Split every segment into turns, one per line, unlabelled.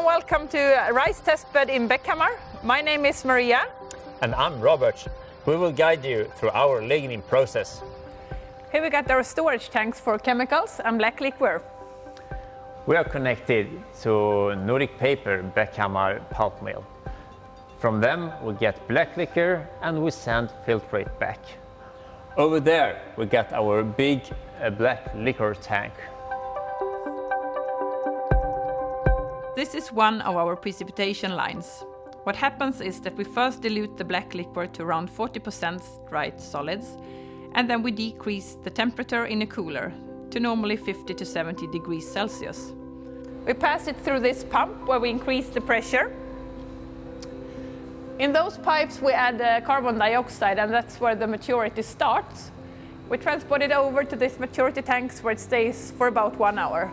and welcome to Rice Testbed in Bäckhammar. My name is Maria.
And I'm Robert. We will guide you through our lignin process.
Here we got our storage tanks for chemicals and black liquor.
We are connected to Nordic Paper Bäckhammar pulp mill. From them we get black liquor and we send filtrate back. Over there we got our big black liquor tank.
This is one of our precipitation lines. What happens is that we first dilute the black liquor to around 40% dried solids, and then we decrease the temperature in a cooler to normally 50 to 70 degrees Celsius. We pass it through this pump where we increase the pressure. In those pipes we add carbon dioxide, and that's where the maturity starts. We transport it over to this maturity tanks where it stays for about 1 hour.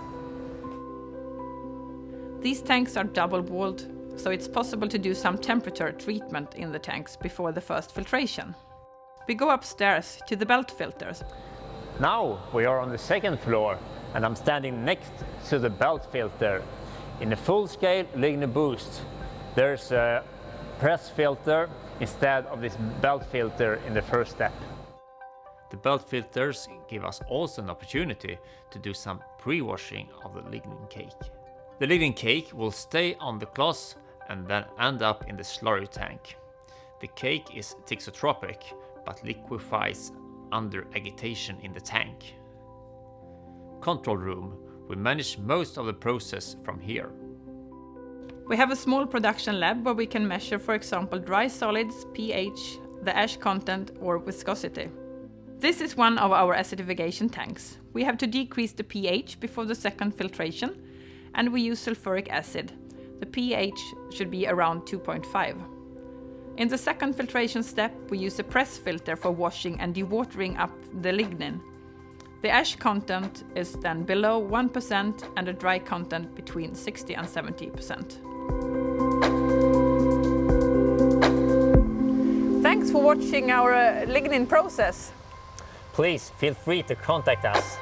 These tanks are double-walled, so it's possible to do some temperature treatment in the tanks before the first filtration. We go upstairs to the belt filters.
Now we are on the second floor and I'm standing next to the belt filter. In a full-scale lignin boost, there's a press filter instead of this belt filter in the first step. The belt filters give us also an opportunity to do some pre-washing of the lignin cake. The lignin cake will stay on the cloth and then end up in the slurry tank. The cake is thixotropic but liquefies under agitation in the tank. Control room. We manage most of the process from here.
We have a small production lab where we can measure, for example, dry solids, pH, the ash content or viscosity. This is one of our acidification tanks. We have to decrease the pH before the second filtration, and we use sulfuric acid. The pH should be around 2.5. In the second filtration step, we use a press filter for washing and dewatering up the lignin. The ash content is then below 1% and the dry content between 60 and 70%. Thanks for watching our lignin process.
Please feel free to contact us.